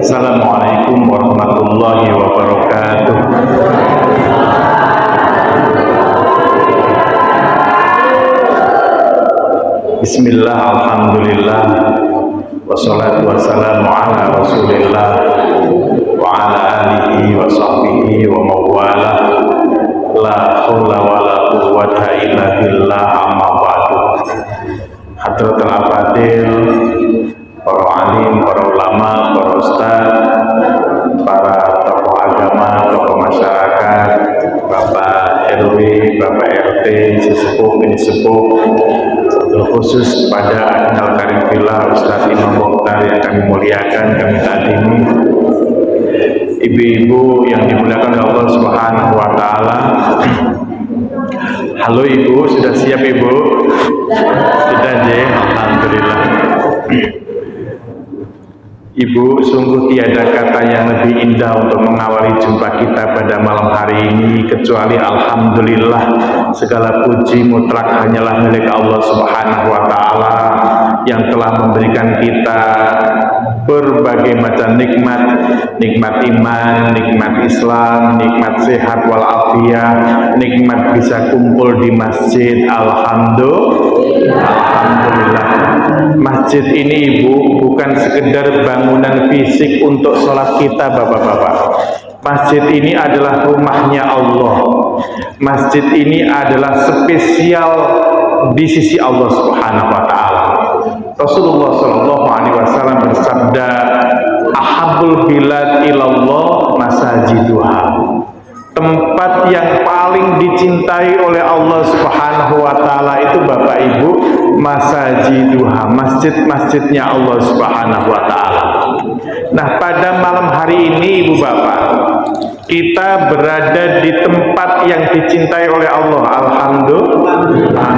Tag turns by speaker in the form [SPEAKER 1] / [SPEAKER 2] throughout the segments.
[SPEAKER 1] Assalamualaikum warahmatullahi wabarakatuh. Bismillah, alhamdulillah, wassalatu wassalamu ala rasulillah wa ala alihi wa sahbihi wa mawala, la hawla wa la quwwata illa billah, amma ba'du. Hadratul Afadil, para alim, para ulama, para ustaz, para tokoh agama, tokoh masyarakat, Bapak RW, Bapak RT, sesepuh, ini sepuh, khusus pada Adinal Karim Villa Ustaz Imam Mokhtar yang kami muliakan, kami takdimi, ibu-ibu yang dimuliakan oleh Allah Subhanahu wa Ta'ala. Halo ibu, sudah siap ibu? Sudah je, alhamdulillah. Ibu, sungguh tiada kata yang lebih indah untuk mengawali jumpa kita pada malam hari ini kecuali alhamdulillah. Segala puji mutlak hanyalah milik Allah Subhanahu wa Ta'ala yang telah memberikan kita berbagai macam nikmat, nikmat iman, nikmat Islam, nikmat sehat walafiat, nikmat bisa kumpul di masjid. Alhamdulillah. Masjid ini ibu bukan sekedar bangunan fisik untuk sholat kita bapak-bapak. Masjid ini adalah rumahnya Allah. Masjid ini adalah spesial di sisi Allah Subhanahu wa Ta'ala. Rasulullah Shallallahu Alaihi Wasallam bersabda, "Ahabul bilad ilallah masajiduha." Tempat yang paling dicintai oleh Allah Subhanahu wa Ta'ala itu Bapak Ibu, masajiduha, masjid-masjidnya Allah Subhanahu wa Ta'ala. Nah, pada malam hari ini Ibu Bapak, kita berada di tempat yang dicintai oleh Allah. Alhamdulillah.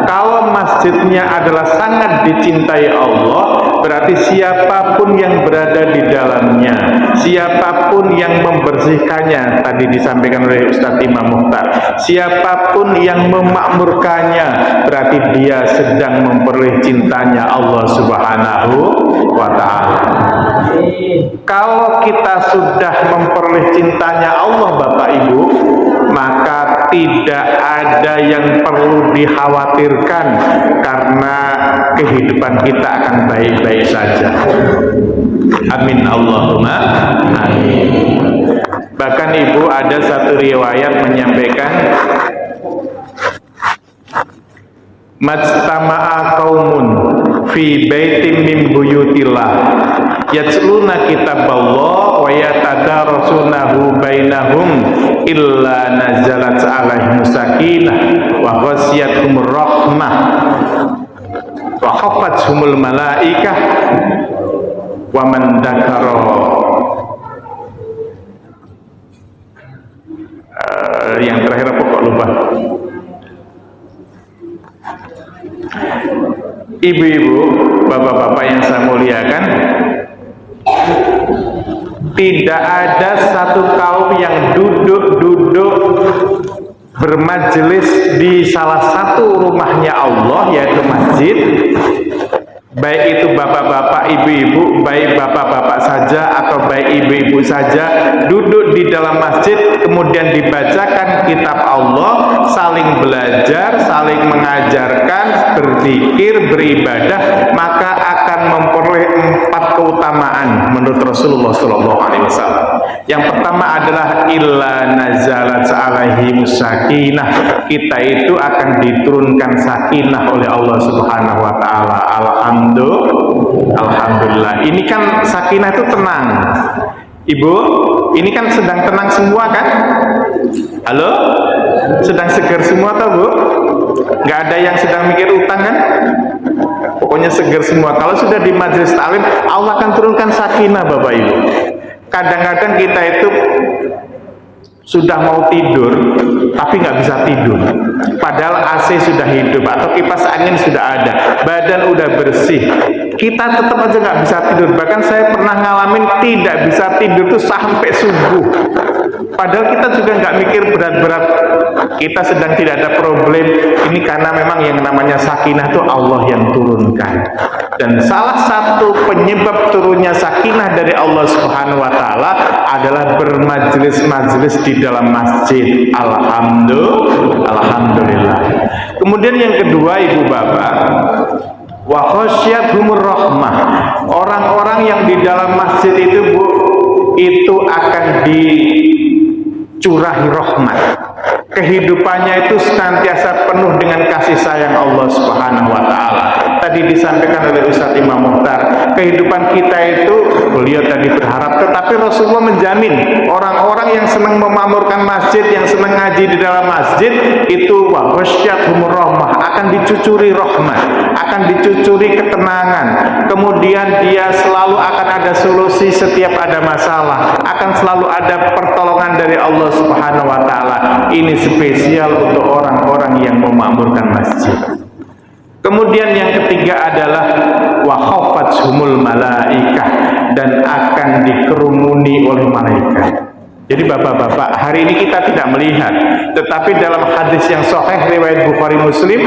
[SPEAKER 1] Kalau masjidnya adalah sangat dicintai Allah, berarti siapapun yang berada di dalamnya, siapapun yang membersihkannya, tadi disampaikan oleh Ustaz Imam Mokhtar, siapapun yang memakmurkannya, berarti dia sedang memperoleh cintanya Allah Subhanahu wa Ta'ala. Kalau kita sudah memperoleh cintanya Allah Bapak Ibu, maka tidak ada yang perlu dikhawatirkan karena kehidupan kita akan baik-baik saja. Amin Allahumma amin. Bahkan Ibu, ada satu riwayat menyampaikan, majtama'a qaumun fi baitin min buyutillah yatluna kitaballah wa yatadarasunahu bainahum illa nazalat alaihim sakinah wa ghasyiyatuhum rahmah wa khafathumul malaikah wa man dzakara. Yang terakhir pokok lupa. Ibu-ibu, bapak-bapak yang saya muliakan, tidak ada satu kaum yang duduk-duduk bermajelis di salah satu rumahnya Allah, yaitu masjid, baik itu bapak-bapak, ibu-ibu, baik bapak-bapak saja atau baik ibu-ibu saja, duduk di dalam masjid kemudian dibacakan kitab Allah, saling belajar, saling mengajarkan, berzikir, beribadah, maka akan memperoleh 4 keutamaan menurut Rasulullah Shallallahu Alaihi Wasallam. Yang pertama adalah illa nazalat alaihim sakinah, kita itu akan diturunkan sakinah oleh Allah Subhanahu wa Ta'ala. Alhamdulillah. Ini kan sakinah itu tenang. Ibu, ini kan sedang tenang semua kan? Halo? Sedang segar semua tau Bu? Nggak ada yang sedang mikir utang kan? Pokoknya segar semua. Kalau sudah di majelis taklim, Allah akan turunkan sakinah Bapak Ibu. Kadang-kadang kita itu sudah mau tidur tapi nggak bisa tidur, padahal AC sudah hidup atau kipas angin sudah ada, badan udah bersih, kita tetap aja nggak bisa tidur. Bahkan saya pernah ngalamin tidak bisa tidur tuh sampai subuh. Padahal kita juga nggak mikir berat-berat, kita sedang tidak ada problem. Ini karena memang yang namanya sakinah itu Allah yang turunkan. Dan salah satu penyebab turunnya sakinah dari Allah Subhanahu wa taala adalah bermajlis-majlis di dalam masjid. Alhamdulillah. Kemudian yang kedua, Ibu Bapak, wa khasyyathumur rahmah. Orang-orang yang di dalam masjid itu, Bu, itu akan dicurahi rahmat. Kehidupannya itu senantiasa penuh dengan kasih sayang Allah Subhanahu wa taala. Tadi disampaikan oleh Ustaz Imam Mukhtar, kehidupan kita itu, beliau tadi berharap, tetapi Rasulullah menjamin orang-orang yang senang memakmurkan masjid, yang senang ngaji di dalam masjid itu wa ghasyyathumur rahmah, akan dicucuri rahmat, akan dicucuri ketenangan. Kemudian dia selalu akan ada solusi setiap ada masalah, akan selalu ada pertolongan dari Allah Subhanahu wa taala. Ini spesial untuk orang-orang yang memakmurkan masjid. Kemudian yang ketiga adalah wa khafathumul malaikah, dan akan dikerumuni oleh malaikat. Jadi bapak-bapak, hari ini kita tidak melihat, tetapi dalam hadis yang sahih riwayat Bukhari Muslim,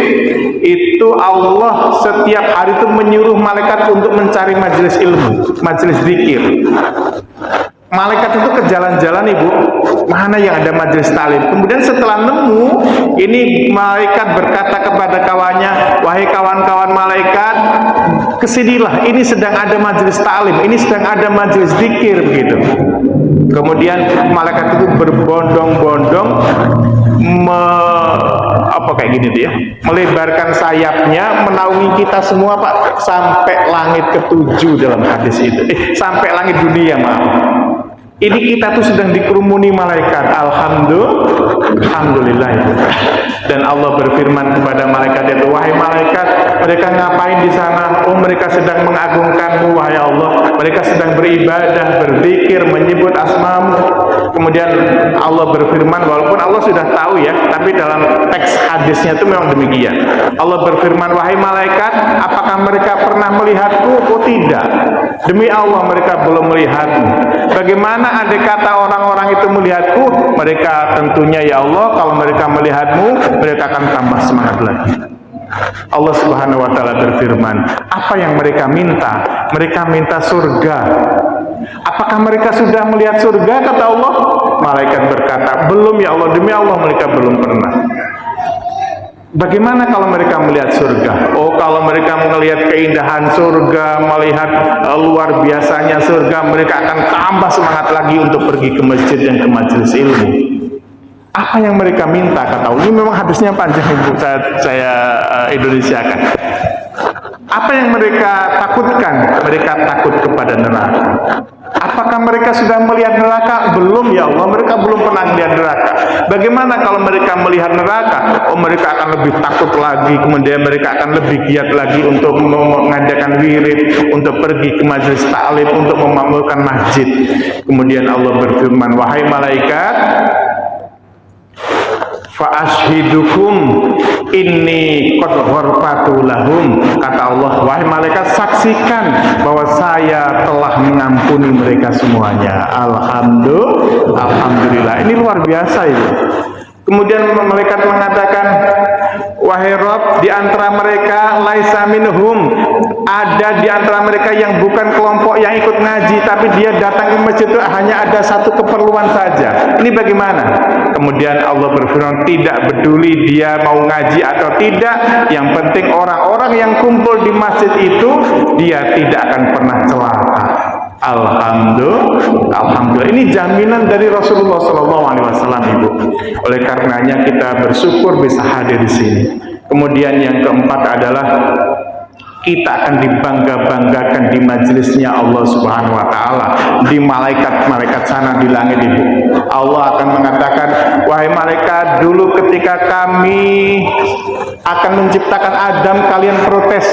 [SPEAKER 1] itu Allah setiap hari itu menyuruh malaikat untuk mencari majelis ilmu, majelis zikir. Malaikat itu ke jalan-jalan, Ibu, mana yang ada majelis talim. Kemudian setelah nemu, ini malaikat berkata kepada kawannya, wahai kawan-kawan malaikat, kesinilah, ini sedang ada majelis talim, ini sedang ada majelis zikir, begitu. Kemudian malaikat itu berbondong-bondong kayak gini dia, melebarkan sayapnya menaungi kita semua, Pak, sampai langit ketujuh dalam hadis itu. Sampai langit dunia, maaf. Ini kita tuh sedang dikerumuni malaikat. Alhamdulillah itu. Dan Allah berfirman kepada malaikat itu, wahai malaikat, mereka ngapain di sana? Oh, mereka sedang mengagungkanmu, wahai Allah. Mereka sedang beribadah, berzikir, menyebut asmamu. Kemudian Allah berfirman, walaupun Allah sudah tahu ya, tapi dalam teks hadisnya itu memang demikian. Allah berfirman, wahai malaikat, apakah mereka pernah melihatku? Oh tidak, demi Allah mereka belum melihatmu. Bagaimana andai kata orang-orang itu melihatku? Mereka tentunya, ya Allah, kalau mereka melihatmu, mereka akan tambah semangat lagi. Allah Subhanahu wa taala berfirman, apa yang mereka minta? Mereka minta surga. Apakah mereka sudah melihat surga? Kata Allah. Malaikat berkata, belum ya Allah, demi Allah mereka belum pernah. Bagaimana kalau mereka melihat surga? Oh, kalau mereka melihat keindahan surga, melihat luar biasanya surga, mereka akan tambah semangat lagi untuk pergi ke masjid dan ke majelis ilmu. Apa yang mereka minta? Kata Allah. Ini memang hadisnya panjang, Ibu, saya Indonesiakan. Apa yang mereka takutkan? Mereka takut kepada neraka. Apakah mereka sudah melihat neraka? Belum ya Allah, mereka belum pernah melihat neraka. Bagaimana kalau mereka melihat neraka? Oh, mereka akan lebih takut lagi, kemudian mereka akan lebih giat lagi untuk mengadakan wirid, untuk pergi ke majelis ta'lim, untuk memakmurkan masjid. Kemudian Allah berfirman, wahai malaikat, fa'ashhidukum inni qad gharfatu lahum. Kata Allah, wahai malaikat, saksikan bahwa saya telah mengampuni mereka semuanya. Alhamdulillah. Ini luar biasa itu. Kemudian malaikat mengatakan, wahai Rabb, di antara mereka laisa minhum, ada di antara mereka yang bukan kelompok yang ikut ngaji, tapi dia datang ke masjid itu hanya ada satu keperluan saja. Ini bagaimana? Kemudian Allah berfirman, tidak peduli dia mau ngaji atau tidak, yang penting orang-orang yang kumpul di masjid itu dia tidak akan pernah celaka. Alhamdulillah. Ini jaminan dari Rasulullah SAW, Ibu. Oleh karenanya kita bersyukur bisa hadir di sini. Kemudian yang keempat adalah kita akan dibangga-banggakan di majelisnya Allah Subhanahu wa taala, di malaikat-malaikat sana di langit, Ibu. Allah akan mengatakan, wahai malaikat, dulu ketika kami akan menciptakan Adam, kalian protes.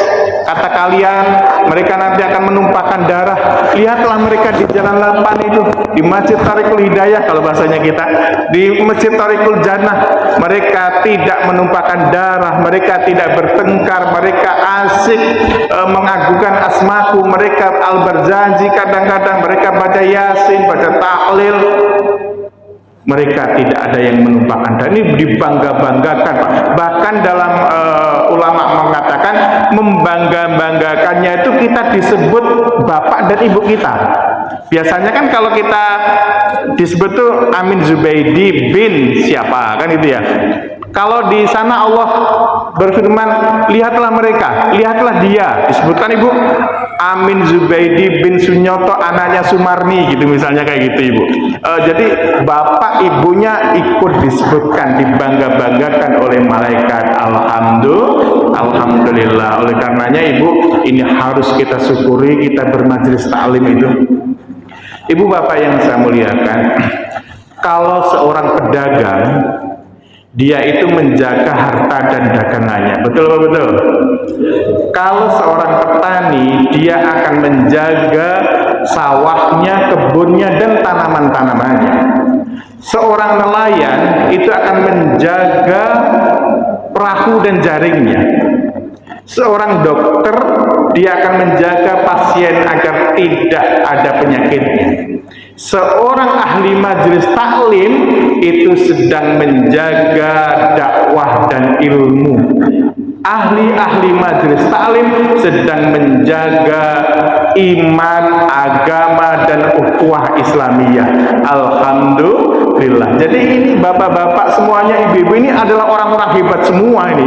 [SPEAKER 1] Kata kalian, mereka nanti akan menumpahkan darah. Lihatlah mereka di jalan 8 itu, di Masjid Thariqul Hidayah kalau bahasanya kita, di Masjid Thariqul Jannah, mereka tidak menumpahkan darah, mereka tidak bertengkar, mereka asik mengagungkan asmaku, mereka al-berjanji, kadang-kadang mereka baca yasin, baca tahlil. Mereka tidak ada yang menumpahkan darah. Ini dibangga-banggakan, Pak. Bahkan dalam ulama mengatakan membangga-banggakannya itu kita disebut bapak dan ibu kita. Biasanya kan kalau kita disebut tuh Amin Zubaidi bin siapa kan itu ya. Kalau di sana Allah berfirman, lihatlah mereka, lihatlah dia. Disebutkan ibu Amin Zubaidi bin Sunyoto, anaknya Sumarni, gitu misalnya kayak gitu ibu. Jadi bapak ibunya ikut disebutkan, dibangga-banggakan oleh malaikat. Alhamdulillah. Oleh karenanya ibu, ini harus kita syukuri, kita bermajelis taklim itu. Ibu bapak yang saya muliakan, kalau seorang pedagang, dia itu menjaga harta dan dagangannya, betul apa betul? Kalau seorang petani, dia akan menjaga sawahnya, kebunnya, dan tanaman-tanamannya. Seorang nelayan itu akan menjaga perahu dan jaringnya. Seorang dokter, dia akan menjaga pasien agar tidak ada penyakitnya. Seorang ahli majelis taklim itu sedang menjaga dakwah dan ilmu. Ahli-ahli majelis taklim sedang menjaga iman, agama, dan ukhuwah Islamiyah. Alhamdulillah. Jadi ini bapak-bapak semuanya, ibu-ibu, ini adalah orang-orang hebat semua ini.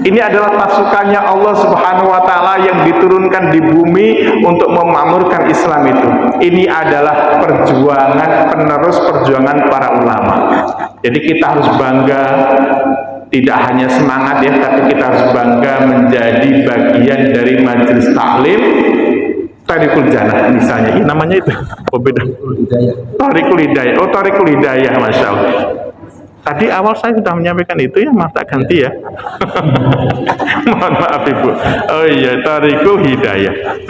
[SPEAKER 1] Ini adalah pasukannya Allah Subhanahu wa Ta'ala yang diturunkan di bumi untuk memakmurkan Islam itu. Ini adalah penerus perjuangan para ulama. Jadi kita harus bangga, tidak hanya semangat ya, tapi kita harus bangga menjadi bagian dari majelis taklim Tariqul Jannah misalnya. Ini namanya itu apa beda? Tariqul Hidayah. Oh, Tariqul Hidayah, Masya Allah. Tadi awal saya sudah menyampaikan itu ya, masa ganti ya. Mohon maaf ibu. Oh iya, Tariqul Hidayah.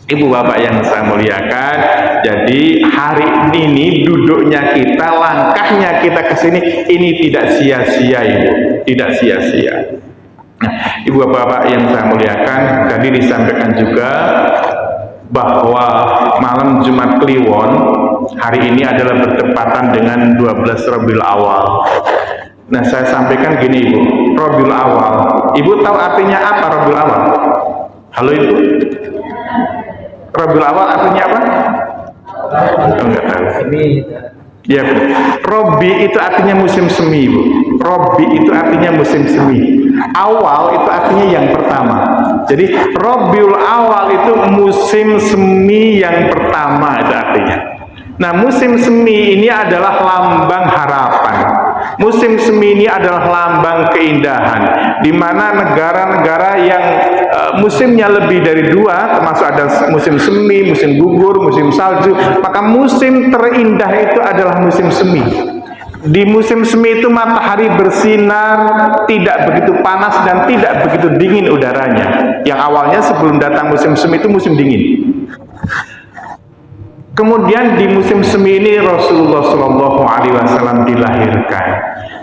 [SPEAKER 1] Ibu bapak yang saya muliakan, jadi hari ini duduknya kita, langkahnya kita ke sini, ini tidak sia-sia ibu, tidak sia-sia. Nah, ibu bapak yang saya muliakan, tadi disampaikan juga bahwa malam Jumat Kliwon hari ini adalah bertepatan dengan 12 Rabiul Awal. Nah, saya sampaikan gini ibu, Rabiul Awal, ibu tahu artinya apa Rabiul Awal? Halo ibu, Rabiul Awal artinya apa? Oh, enggak tahu. Ya, Robi itu artinya musim semi ibu. Robi itu artinya musim semi. Awal itu artinya yang pertama. Jadi Rabiul Awal itu musim semi yang pertama itu artinya. Nah, musim semi ini adalah lambang harapan. Musim semi ini adalah lambang keindahan, di mana negara-negara yang musimnya lebih dari dua, termasuk ada musim semi, musim gugur, musim salju, maka musim terindah itu adalah musim semi. Di musim semi itu matahari bersinar, tidak begitu panas dan tidak begitu dingin udaranya. Yang awalnya sebelum datang musim semi itu musim dingin. Kemudian di musim semi ini Rasulullah SAW dilahirkan.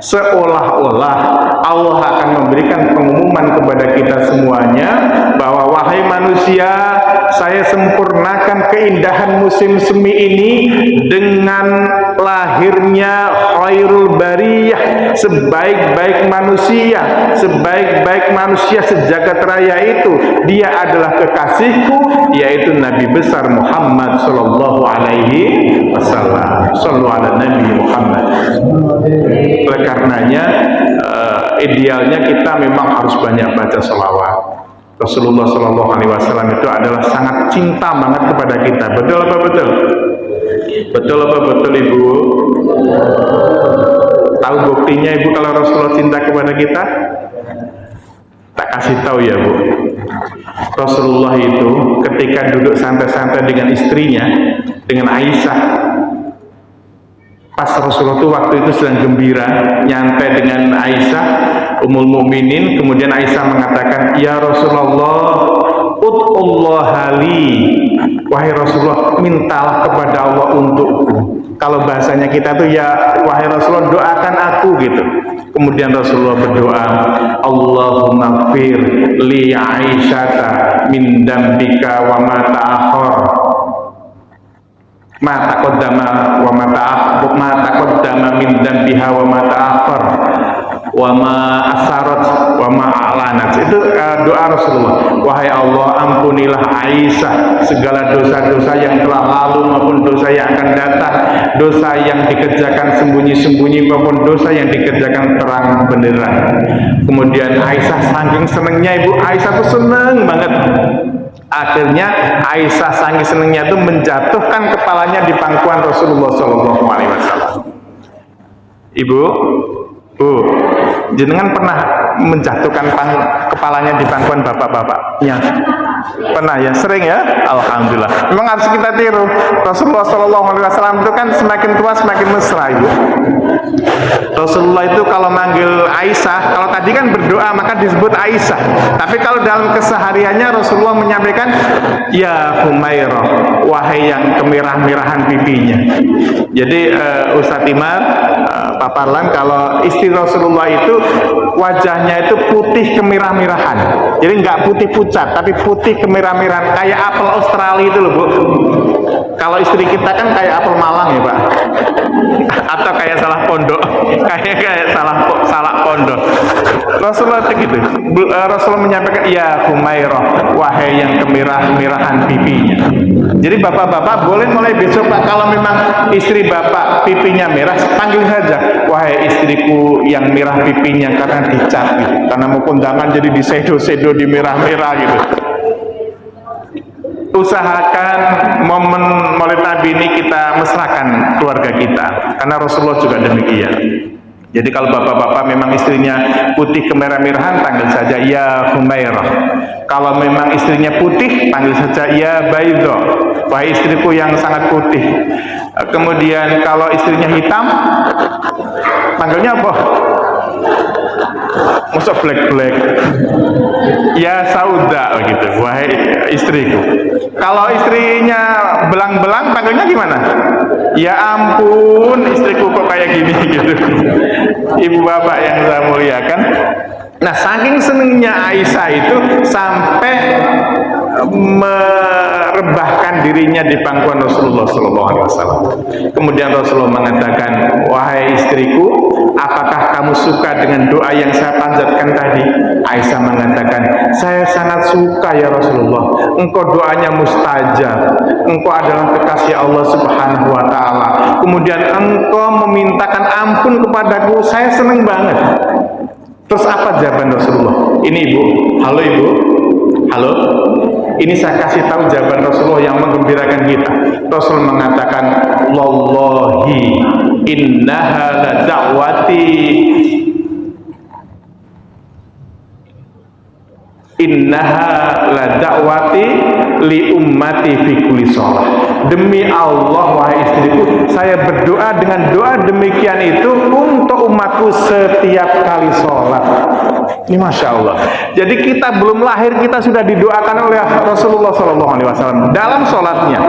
[SPEAKER 1] Seolah-olah Allah akan memberikan pengumuman kepada kita semuanya bahwa wahai manusia, saya sempurnakan keindahan musim semi ini dengan lahirnya khairul bariyah, sebaik-baik manusia, sebaik-baik manusia sejagat raya itu, dia adalah kekasihku, yaitu Nabi besar Muhammad sallallahu alaihi wasallam. Shallu ala Nabi Muhammad. Oleh karenanya idealnya kita memang harus banyak baca sholawat. Rasulullah Shallallahu Alaihi Wasallam itu adalah sangat cinta banget kepada kita. Betul apa betul? Betul apa betul ibu? Tahu buktinya ibu kalau Rasulullah cinta kepada kita? Tak kasih tahu ya bu. Rasulullah itu ketika duduk santai-santai dengan istrinya, dengan Aisyah, pas Rasulullah itu waktu itu sedang gembira nyantai dengan Aisyah Ummul Mukminin, kemudian Aisyah mengatakan, ya Rasulullah, ud'ullaha li, wahai Rasulullah, mintalah kepada Allah untukku. Kalau bahasanya kita tuh ya wahai Rasulullah, doakan aku gitu. Kemudian Rasulullah berdoa, Allahumma gfir li Aisyata min dambika wa ma ta'akhir. ma taqaddama wa ma taqaddama min dzambiha wa ma ta'akhkhar wa ma asarat wa ma a'lanat. Itu doa Rasulullah. Wahai Allah, ampunilah Aisyah segala dosa-dosa yang telah lalu maupun dosa yang akan datang, dosa yang dikerjakan sembunyi-sembunyi maupun dosa yang dikerjakan terang benderang. Kemudian Aisyah saking senengnya, Ibu Aisyah tuh seneng banget. Akhirnya Aisyah saking senengnya itu menjatuhkan kepalanya di pangkuan Rasulullah SAW. Ibu, Bu, jenengan pernah menjatuhkan kepalanya di pangkuan bapak-bapaknya? Pernah ya, sering ya. Alhamdulillah. Memang harus kita tiru. Rasulullah SAW itu kan semakin tua semakin mesra, Ibu. Rasulullah itu kalau manggil Aisyah, kalau tadi kan berdoa maka disebut Aisyah. Tapi kalau dalam kesehariannya Rasulullah menyampaikan, ya Humairah, wahai yang kemerah-merahan pipinya. Jadi Ustadz Imar, Pak Parlan, kalau istri Rasulullah itu wajahnya itu putih kemerah-merahan. Jadi nggak putih pucat, tapi putih kemerah-merahan, kayak apel Australia itu loh, Bu. Kalau istri kita kan kayak apel Malang ya, Pak. Atau kayak salah pondok, kayak salah pondok. Rasulullah itu gitu. Rasulullah menyampaikan, ya Humairah, wahai yang kemerah-merahan pipinya. Jadi bapak-bapak boleh mulai besok, Pak, kalau memang istri bapak pipinya merah, panggil saja, wahai istriku yang merah pipinya karena dicat gitu. Karena mau kondangan jadi disedo-sedo, di merah-merah gitu. Usahakan momen Maulid Nabi ini kita mesrakan keluarga kita, karena Rasulullah juga demikian. Jadi kalau bapak-bapak memang istrinya putih kemerah-merahan, panggil saja ya Humairah. Kalau memang istrinya putih, panggil saja ya Baidha, wahai istriku yang sangat putih. Kemudian kalau istrinya hitam, panggilnya apa? Masa black-black, ya Sauda begitu, wahai istriku. Kalau istrinya belang-belang, panggilnya gimana? Ya ampun, istriku kok kayak gini gitu. Ibu bapak yang saya muliakan. Nah, saking senengnya Aisyah itu sampai merebahkan dirinya di pangkuan Rasulullah SAW. Kemudian Rasulullah mengatakan, wahai istriku, apakah kamu suka dengan doa yang saya panjatkan tadi? Aisyah mengatakan, saya sangat suka ya Rasulullah. Engkau doanya mustajab. Engkau adalah kekasih Allah Subhanahu wa Ta'ala. Kemudian engkau memintakan ampun kepadaku. Saya senang banget. Terus apa jawaban Rasulullah? Ini Ibu, halo Ibu, halo. Ini saya kasih tahu jawaban Rasulullah yang menggembirakan kita. Rasul mengatakan, wallahi innaha la da'wati, innaha la da'wati li ummati fi kulli shalah. Demi Allah, wahai istriku, saya berdoa dengan doa demikian itu untuk umatku setiap kali sholat. Ini Masya Allah. Jadi kita belum lahir, kita sudah didoakan oleh Rasulullah SAW dalam sholatnya.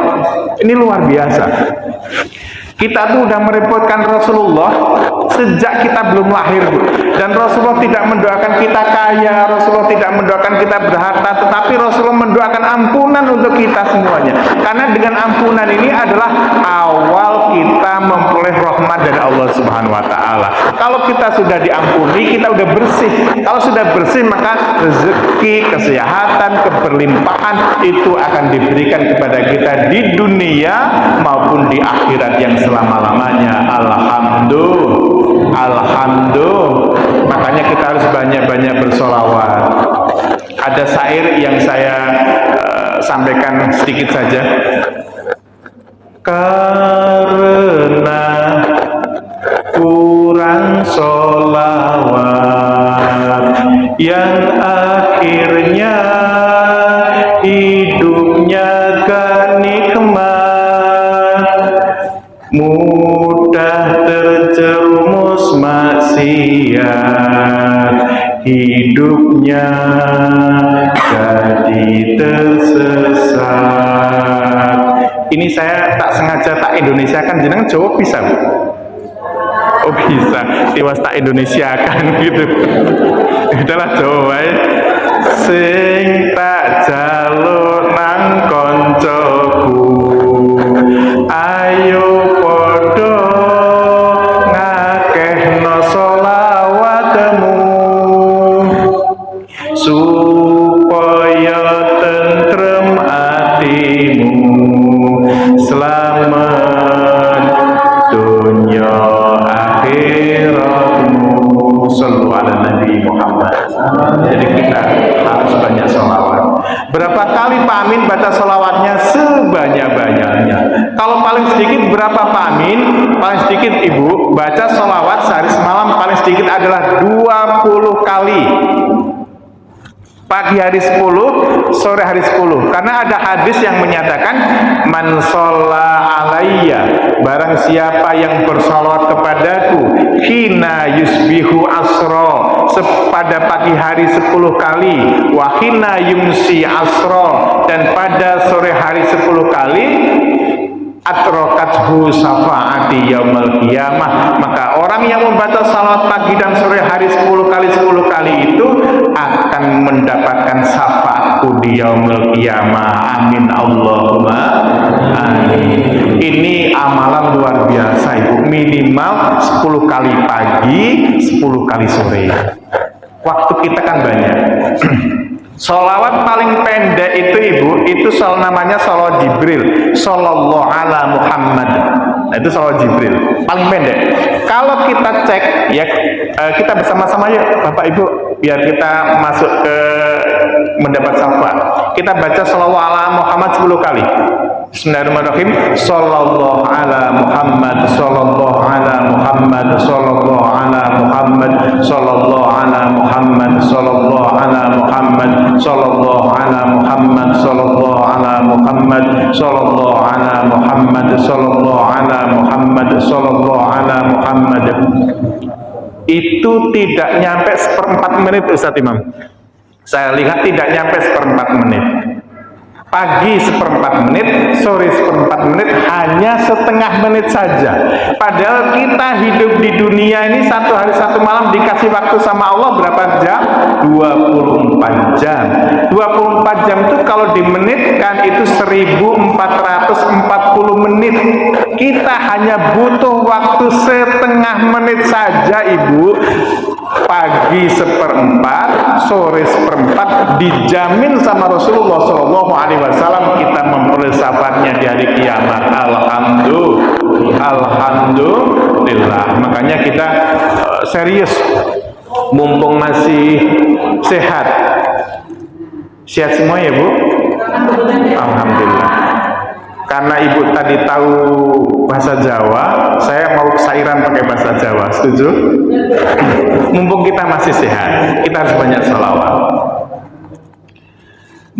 [SPEAKER 1] Ini luar biasa. Kita tuh udah merepotkan Rasulullah sejak kita belum lahir, Bu. Dan Rasulullah tidak mendoakan kita kaya, Rasulullah tidak mendoakan kita berharta, tetapi Rasulullah mendoakan ampunan untuk kita semuanya. Karena dengan ampunan ini adalah awal kita memperoleh rahmat dari Allah Subhanahu wa Ta'ala. Kalau kita sudah diampuni, kita udah bersih. Kalau sudah bersih, maka rezeki, kesehatan, keberlimpahan itu akan diberikan kepada kita di dunia maupun di akhirat yang selama-lamanya. Alhamdulillah, alhamdulillah. Makanya kita harus banyak-banyak bersolawat. Ada syair yang saya sampaikan sedikit saja. Karena kurang solawat, yang akhirnya hidupnya gak nikmat, mudah terjerumus maksiat, hidupnya jadi tersesat. Ini saya tak sengaja tak Indonesia kan, jenengan Jawa bisa, Bu? Oh bisa, tiwas tak Indonesia kan gitu. Itulah Jawa ya. Sing tak jaluk nang koncoku, selamat dunia akhiratmu. Shallu ala Nabi Muhammad. Jadi kita harus banyak sholawat. Berapa kali Pak Amin baca sholawatnya? Sebanyak-banyaknya. Kalau paling sedikit berapa Pak Amin? Paling sedikit Ibu baca sholawat sehari semalam paling sedikit adalah 20 kali. Pagi hari 10, sore hari 10. Karena ada hadis yang menyatakan man sholla alayya, barang siapa yang bersolawat kepadaku hina yusbihu asro, pada pagi hari 10 kali, wa hina yumsi asro, dan pada sore hari 10 kali, atrokathu syafaati yaumil qiyamah, maka orang yang membaca salawat pagi dan sore hari 10 kali itu akan mendapatkan syafaatku di yaumil qiyamah. Amin Allahumma amin. Ini amalan luar biasa Ibu, minimal 10 kali pagi, 10 kali sore. Waktu kita kan banyak. Sholawat paling pendek itu Ibu, itu namanya sholawat Jibril, sallallahu ala Muhammad. Nah, itu sholawat Jibril, paling pendek. Kalau kita cek, ya kita bersama-sama yuk Bapak Ibu, biar kita masuk ke mendapat syafaat. Kita baca sholawat ala Muhammad 10 kali. Bismillahirrahmanirrahim. Sallallahu ala Muhammad, sallallahu ala Muhammad, sallallahu ala Muhammad, sallallahu ala Muhammad, sallallahu ala Muhammad, sallallahu ala Muhammad, sallallahu ala Muhammad, sallallahu ala Muhammad, sallallahu ala Muhammad, sallallahu ala Muhammad. Itu tidak nyampe seperempat menit Ustaz Imam. Saya lihat tidak nyampe seperempat menit. Pagi seperempat menit, sore seperempat menit, hanya setengah menit saja. Padahal kita hidup di dunia ini satu hari satu malam dikasih waktu sama Allah berapa jam? 24 jam. 24 jam itu kalau dimenitkan itu 1440 menit. Kita hanya butuh waktu setengah menit saja Ibu. Pagi seperempat, sore seperempat, dijamin sama Rasulullah SAW kita memperoleh syafaatnya di hari kiamat. Alhamdulillah. Makanya kita serius, mumpung masih sehat. Sehat semua ya Bu? Alhamdulillah. Karena Ibu tadi tahu bahasa Jawa, saya mau sairan pakai bahasa Jawa. Setuju? Mumpung kita masih sehat, kita harus banyak sholawat.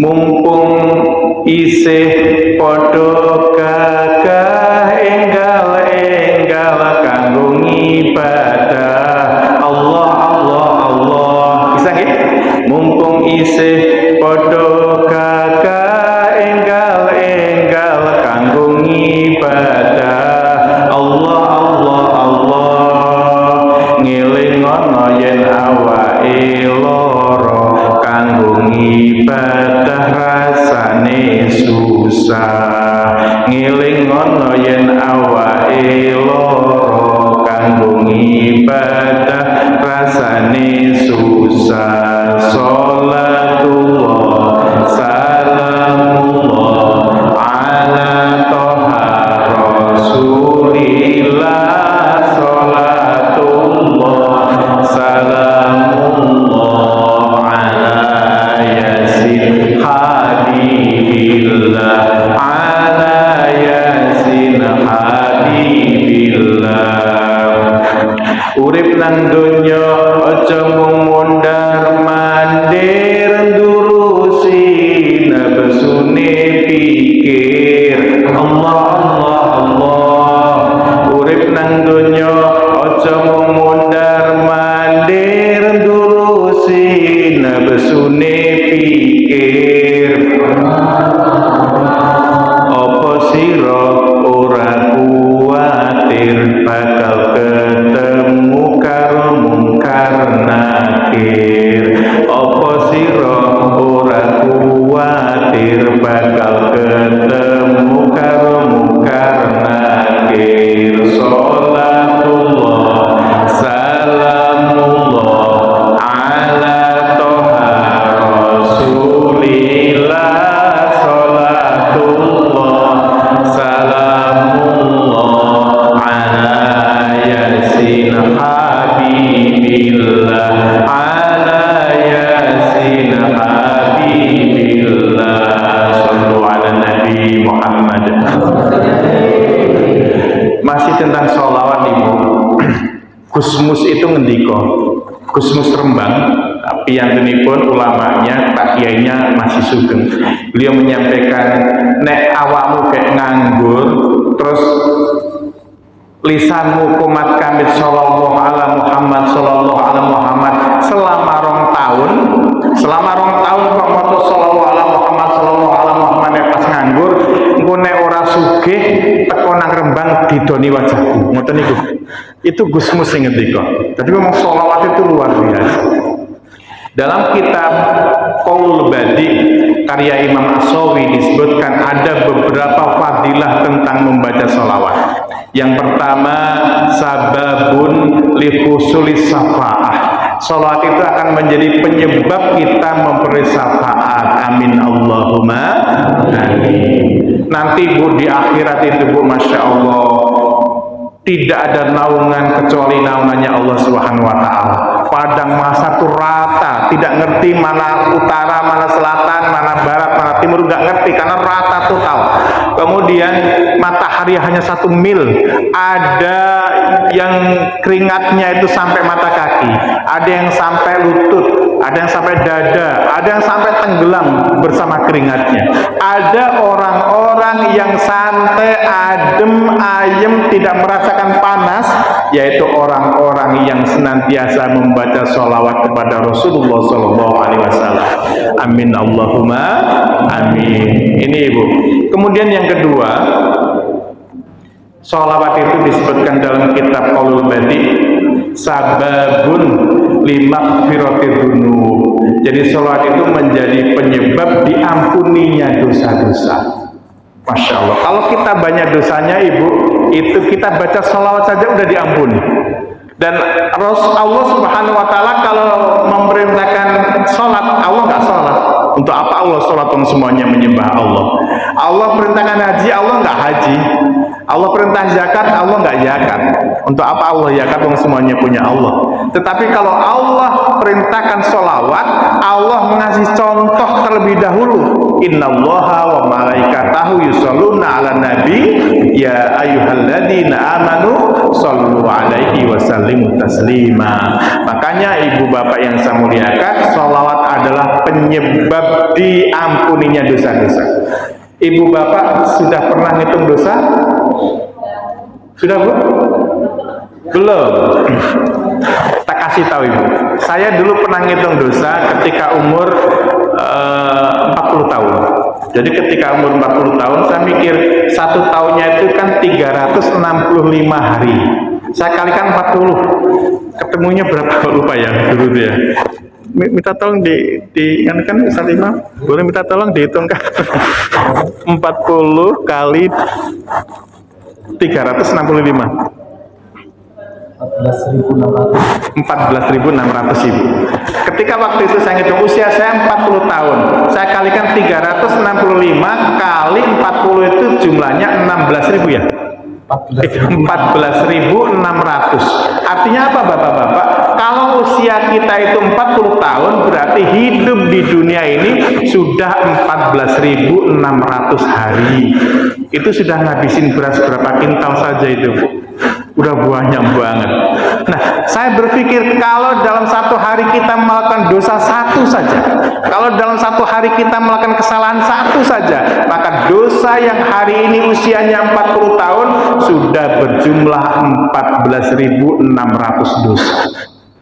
[SPEAKER 1] Mumpung isih podo gagah enggal kanggo ibadah Allah Allah Allah. Bisa nggih? Mumpung isih podo gagah enggal kanggo ibadah Allah Allah Allah. Ngeling ana yen awake lara kanggo ibadah rasane susah. Ngeling ana yen awake lara kanggo ibadah rasane susah. Sholatullah salamullah ala toha rasulillah. Sholatullah salamullah ala yasin habibillah, ala yasin habibillah. Urip nang donya aja mung mondar mandir, ndurusi nafsune pikir Allah Allah Allah. Urip nang donya aja mung mondar mandir, ndurusi nafsune pikir. Apa sira ora kuwatir bakal ketemu karo mungkar nakir? Apa sira ora kuwatir bakal ketemu karo mungkar nakir? Sholatullah salamullah ala toha rasulillah. Sholatullah salam Masih tentang sholawat Ibu. Gusmus itu ngendiko, Gusmus Rembang, tapi yang pun ulamanya, Pak Kiainya masih sugeng. Beliau menyampaikan, nek awakmu kayak nganggur, terus lisanmu kumat kamit sallallahu ala Muhammad sallallahu ala Muhammad selama rong tahun kok moto sallallahu ala Muhammad sallallahu ala Muhammad nek pas nganggur engko nek ora sugih teko nang Rembang didoni wajahku. Ngoten niku. Itu Gusmus sing ngendika. Tapi ngomong sholawat itu luar biasa. Dalam kitab Qaul Badi karya Imam As-Sawi disebutkan ada beberapa fadilah tentang membaca sholawat. Yang pertama, sababun li husulis syafaah. Sholawat itu akan menjadi penyebab kita memperoleh syafaat. Amin Allahumma amin. Nanti Bu di akhirat itu Bu, Masya Allah, tidak ada naungan kecuali naungannya Allah Subhanahu wa Ta'ala. Padang masa itu rata, tidak ngerti mana utara, mana selatan, mana barat, mana timur, nggak ngerti karena rata total. Kemudian matahari hanya 1 mil, ada yang keringatnya itu sampai mata kaki, ada yang sampai lutut, ada yang sampai dada, ada yang sampai tenggelam bersama keringatnya. Ada orang-orang yang santai, adem, ayem, tidak merasakan panas, yaitu orang-orang yang senantiasa membaca sholawat kepada Rasulullah SAW. Amin Allahumma amin. Ini Ibu. Kemudian yang kedua, sholawat itu disebutkan dalam kitab Qaul Badi, sababun limaghfiratir dzunub. Jadi sholawat itu menjadi penyebab diampuninya dosa-dosa. Masya Allah. Kalau kita banyak dosanya Ibu, itu kita baca sholawat saja udah diampuni. Dan Allah Subhanahu wa Ta'ala kalau memerintahkan sholat, Allah nggak sholat. Untuk apa Allah sholat? Semuanya menyembah Allah. Allah perintahkan haji, Allah nggak haji. Allah perintah zakat, Allah nggak zakat. Untuk apa Allah zakat? Semuanya punya Allah. Tetapi kalau Allah perintahkan sholawat, Allah mengasih contoh terlebih dahulu. Innallaha wa malaikatahu yusholluna ala nabi ya ayyuhalladzina amanu shollu alaihi wasallimu taslima. Makanya ibu bapak yang saya muliakan, sholawat adalah penyebab diampuninya dosa-dosa. Ibu bapak sudah pernah ngitung dosa? Sudah Bu? Belum. Tak kasih tahu Ibu. Saya dulu pernah ngitung dosa ketika umur 40 tahun. Jadi ketika umur 40 tahun saya mikir 1 tahunnya itu kan 365 hari. Saya kalikan 40. Ketemunya berapa lupa ya dulu tuh ya. Minta tolong diingatkan Ustaz Imam. Boleh minta tolong dihitungkan. 40 kali 365. 14.600 Ibu. Ketika waktu itu saya ngitung usia saya 40 tahun, saya kalikan 365 kali 40 itu jumlahnya 16.000 ya. 14.600. Artinya apa Bapak-bapak? Kalau usia kita itu 40 tahun, berarti hidup di dunia ini sudah 14.600 hari. Itu sudah ngabisin beras berapa kintal saja itu Bu. Udah banyak banget. Nah, saya berpikir kalau dalam 1 hari kita melakukan dosa 1 saja, kalau dalam 1 hari kita melakukan kesalahan 1 saja, maka dosa yang hari ini usianya 40 tahun sudah berjumlah 14.600 dosa.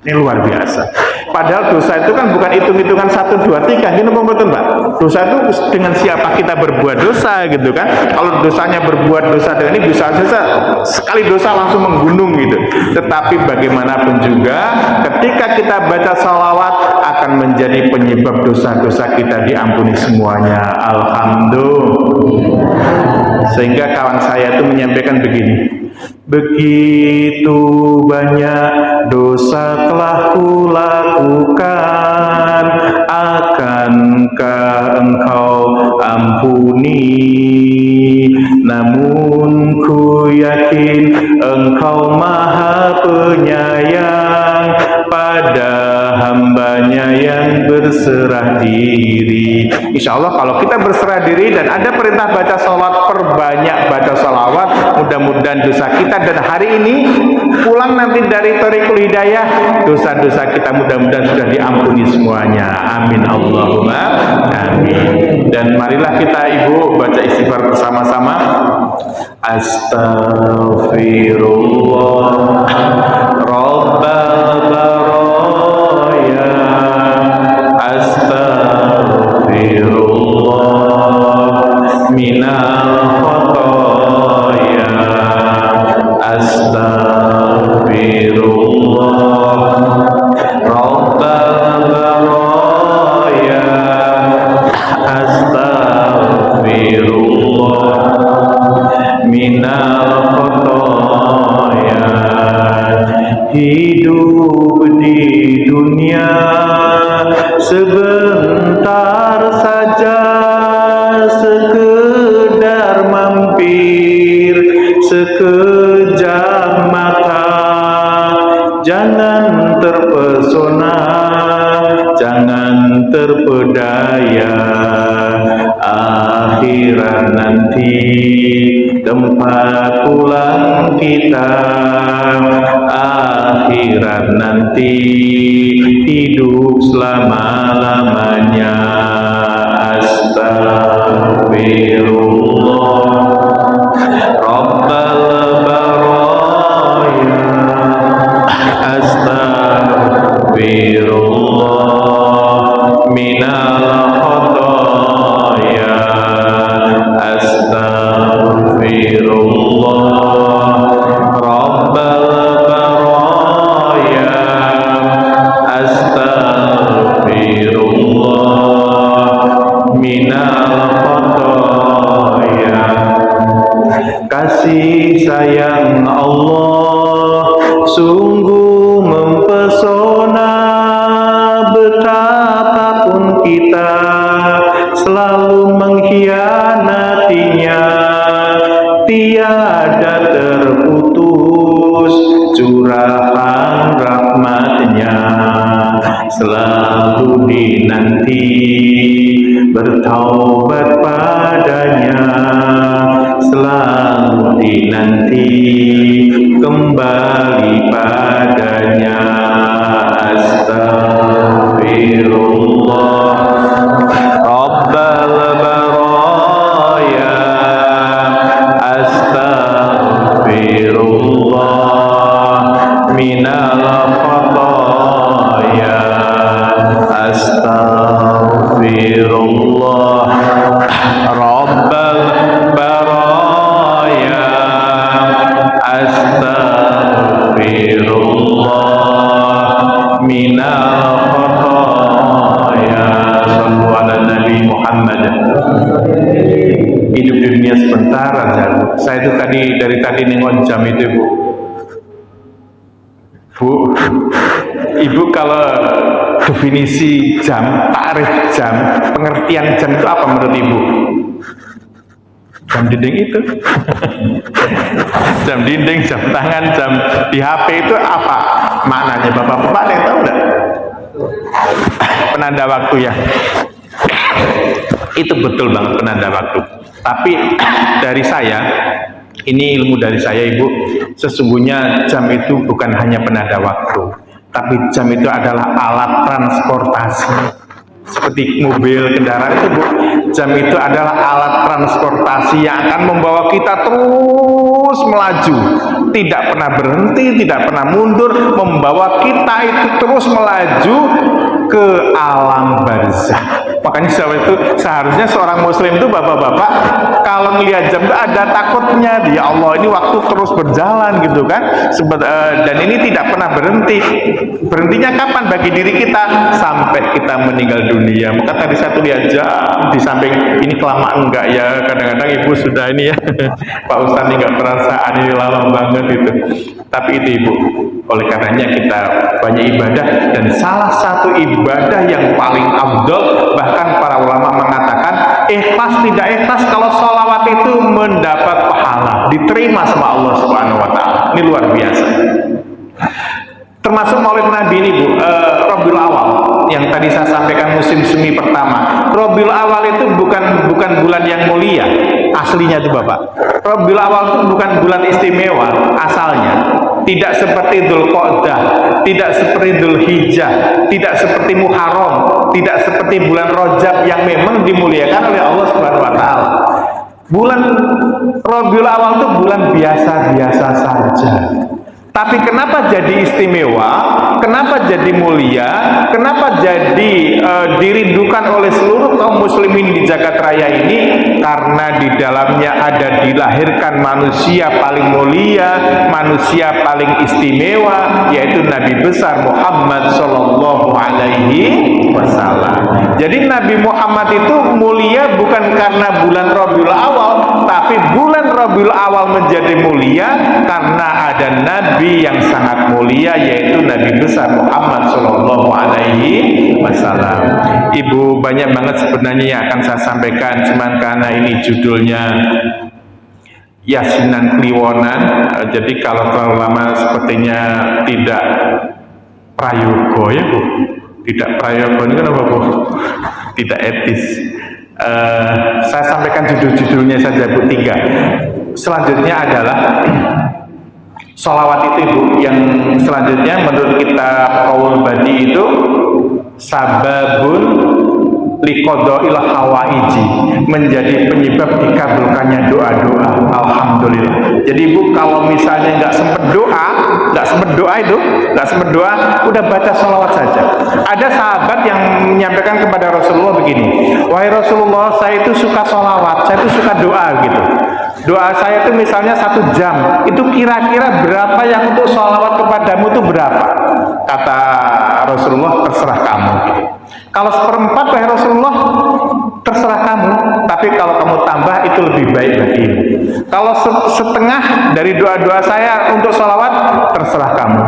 [SPEAKER 1] Ini luar biasa. Padahal dosa itu kan bukan hitung-hitungan 1, 2, 3 gitu betul Pak. Dosa itu dengan siapa kita berbuat dosa gitu kan. Kalau dosanya berbuat dosa dengan ini bisa saja sekali dosa langsung menggunung gitu. Tetapi bagaimanapun juga ketika kita baca salawat akan menjadi penyebab dosa-dosa kita diampuni semuanya. Alhamdulillah. Sehingga kawan saya itu menyampaikan begini. Begitu banyak dosa telah kulakukan, akankah engkau ampuni? Namun ku yakin engkau maha penyayang pada hambanya yang berserah diri. Insya Allah kalau kita berserah diri dan ada perintah baca salawat, perbanyak baca salawat, mudah-mudahan dosa kita dan hari ini pulang nanti dari Thariqul Hidayah, dosa-dosa kita mudah-mudahan sudah diampuni semuanya. Amin Allahumma amin. Dan marilah kita Ibu baca istighfar bersama-sama. Astaghfirullah Rabbal baraya, astaghfirullah minal khotoya, astaghfirullah Rabbal baraya, astaghfirullah minal khotoya. Hidup di dunia sebentar saja, sekedar mampir sekejap mata. Jangan terpesona, jangan terpedaya, akhirat nanti tempat pulang kita, akhirat nanti hidup selama-lamanya. Astagfirullah Rabbal baraya, astaghfirullah minal khotoya, astaghfirullah Rabbal baraya, astaghfirullah minal khotoya. Kasih sayang Allah sungguh mempesona, betapapun kita selalu mengkhianatinya, tiada terputus curahan rahmatnya, selalu dinanti bertaubat padanya, selalu dinanti kembali padanya. Astagfirullah Rabbal baraya, astaghfirullah minal khotoya, astaghfirullah Rabbal baraya, astaghfirullah minal khotoya. Sallu ala Nabi Muhammad. Hidup di dunia sebentar aja. Saya itu dari tadi nengok jam itu Bu, Ibu kalau definisi jam, takrif jam, pengertian jam itu apa menurut Ibu? Jam dinding itu. Jam dinding, jam tangan, jam di HP itu apa maknanya? Bapak-bapak ada yang tahu enggak? Penanda waktu ya. Itu betul banget penanda waktu. Tapi dari saya, ini ilmu dari saya Ibu, sesungguhnya jam itu bukan hanya penanda waktu, tapi jam itu adalah alat transportasi. Seperti mobil, kendaraan itu Bu, jam itu adalah alat transportasi yang akan membawa kita terus melaju, tidak pernah berhenti, tidak pernah mundur, membawa kita itu terus melaju ke alam barzah. Makanya itu seharusnya seorang muslim itu bapak-bapak kalau melihat jam itu ada takutnya, ya Allah ini waktu terus berjalan gitu kan, dan ini tidak pernah berhenti. Berhentinya kapan bagi diri kita? Sampai kita meninggal dunia. Maka tadi saya tuh lihat jam di samping, ini kelamaan enggak ya, kadang-kadang Ibu sudah ini ya Pak Ustadz ini enggak perasaan ini lama banget itu. Tapi itu Ibu, oleh karenanya kita banyak ibadah, dan salah satu ibadah yang paling afdol, bahkan para ulama mengatakan ikhlas tidak ikhlas kalau sholawat itu mendapat pahala, diterima sama Allah Subhanahu wa Ta'ala. Ini luar biasa. Termasuk Maulid Nabi ini Bu, Rabiul Awal yang tadi saya sampaikan musim semi pertama. Rabiul Awal itu bukan bulan yang mulia, aslinya itu Bapak. Rabiul Awal itu bukan bulan istimewa asalnya. Tidak seperti Dzulqa'dah, tidak seperti Dzulhijjah, tidak seperti Muharram, tidak seperti bulan Rajab yang memang dimuliakan oleh Allah Subhanahu wa taala. Bulan Rabiul Awal itu bulan biasa-biasa saja. Tapi kenapa jadi istimewa? Kenapa jadi mulia? Kenapa jadi dirindukan oleh seluruh kaum muslimin di jagat raya ini? Karena di dalamnya ada dilahirkan manusia paling mulia, manusia paling istimewa, yaitu Nabi besar Muhammad Sallallahu Alaihi Wasallam. Jadi Nabi Muhammad itu mulia bukan karena bulan Rabiul Awal, tapi bulan Rabiul Awal menjadi mulia karena ada Nabi yang sangat mulia, yaitu Nabi besar Muhammad Sallallahu Alaihi Wasallam. Ibu, banyak banget sebenarnya yang akan saya sampaikan, cuman karena ini judulnya Yasinan Kliwonan, jadi kalau terlalu lama sepertinya tidak prayoga ya Bu. Tidak prayoga ini kenapa Bu? Tidak etis. Saya sampaikan judul-judulnya saja Bu, 3. Selanjutnya adalah sholawat itu Ibu, yang selanjutnya menurut kitab Qaul Badi itu sababun liqada'il hawaiji, menjadi penyebab dikabulkannya doa-doa. Alhamdulillah. Jadi Ibu, kalau misalnya nggak sempet doa udah baca sholawat saja. Ada sahabat yang menyampaikan kepada Rasulullah begini, wahai Rasulullah, saya itu suka sholawat, saya itu suka doa gitu. Doa saya itu misalnya 1 jam, itu kira-kira berapa yang untuk sholawat kepadamu itu berapa? Kata Rasulullah, terserah kamu. Kalau 1/4 wahai Rasulullah, terserah kamu. Tapi kalau kamu tambah itu lebih baik bagimu. Kalau setengah dari doa-doa saya untuk sholawat, terserah kamu.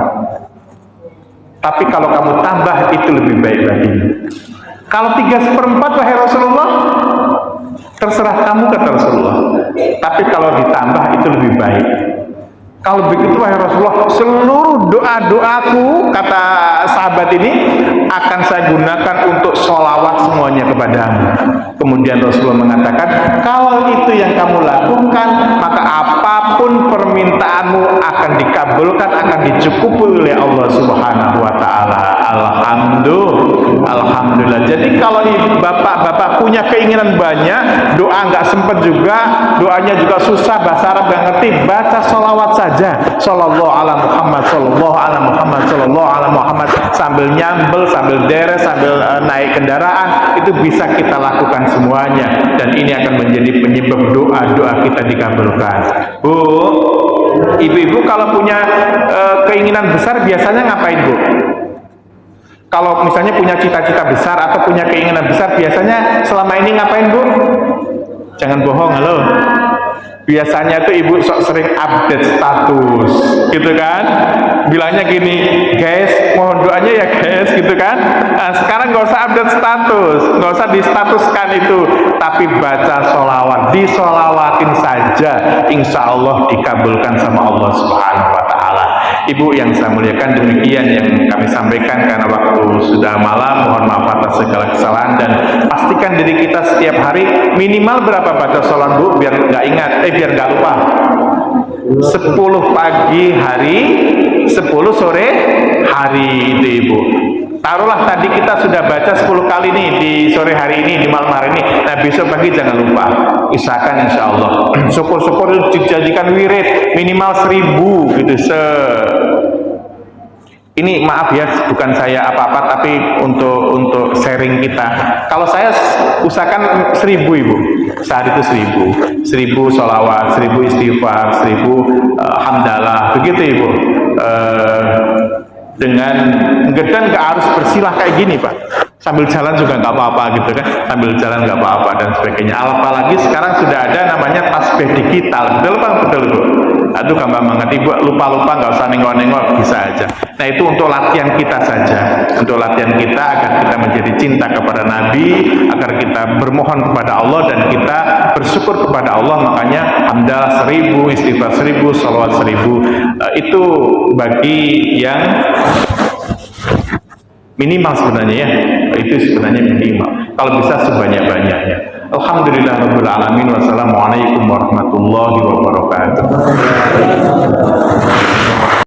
[SPEAKER 1] Tapi kalau kamu tambah itu lebih baik bagimu. Kalau 3/4 wahai Rasulullah, terserah kamu kata Rasulullah. Tapi kalau ditambah itu lebih baik. Kalau begitu wahai Rasulullah, seluruh doa-doaku, kata sahabat ini, akan saya gunakan untuk sholawat semuanya kepadamu. Kemudian Rasulullah mengatakan, kalau itu yang kamu lakukan, maka apapun permintaanmu akan dikabulkan, akan dicukupi oleh Allah Subhanahu wa taala. Alhamdulillah. Jadi kalau bapak-bapak punya keinginan banyak, doa nggak sempet juga, doanya juga susah, bahasa Arab nggak ngerti, baca sholawat saja. Sallallahu ala Muhammad, sallallahu ala Muhammad, sallallahu ala Muhammad, sambil nyambel, sambil deres, sambil naik kendaraan, itu bisa kita lakukan semuanya, dan ini akan menjadi penyebab doa-doa kita dikabulkan. Bu, ibu-ibu kalau punya keinginan besar biasanya ngapain Bu? Kalau misalnya punya cita-cita besar atau punya keinginan besar, biasanya selama ini ngapain Bu? Jangan bohong, halo. Biasanya tuh ibu sok sering update status gitu kan, bilangnya gini, guys mohon doanya ya guys gitu kan. Nah, sekarang nggak usah update status, nggak usah distatuskan itu, tapi baca sholawat, disolawatin saja, insya Allah dikabulkan sama Allah Subhanahu wa taala. Ibu yang saya muliakan, demikian yang kami sampaikan, karena waktu sudah malam, mohon maaf atas segala kesalahan, dan pastikan diri kita setiap hari minimal berapa baca sholat Bu, biar nggak ingat, biar nggak lupa. 10 pagi hari, 10 sore hari itu Ibu. Taruhlah tadi kita sudah baca 10 kali nih di sore hari ini, di malam hari ini. Nah besok pagi jangan lupa, usahakan insya Allah. Syukur-syukur dijadikan wirid minimal 1000 gitu. Ini maaf ya, bukan saya apa-apa, tapi untuk sharing kita. Kalau saya usahakan 1000 Ibu, sehari itu 1000 sholawat, 1000 istighfar, 1000 hamdalah, begitu Ibu. Dengan dan nggak harus bersilah kayak gini Pak, sambil jalan juga nggak apa-apa gitu kan, sambil jalan nggak apa-apa dan sebagainya. Apalagi sekarang sudah ada namanya tasbih digital, betul Pak? Betul Bu. Aduh gampang banget Ibu, lupa-lupa nggak usah nengok-nengok, bisa aja. Nah itu untuk latihan kita saja, untuk latihan kita agar kita menjadi cinta kepada Nabi, agar kita bermohon kepada Allah dan kita bersyukur kepada Allah. Makanya hamdalah 1000, istighfar 1000, sholawat 1000, itu bagi yang minimal sebenarnya ya, itu sebenarnya minimal. Kalau bisa sebanyak-banyaknya. Alhamdulillahirabbil alamin. Wassalamualaikum warahmatullahi wabarakatuh.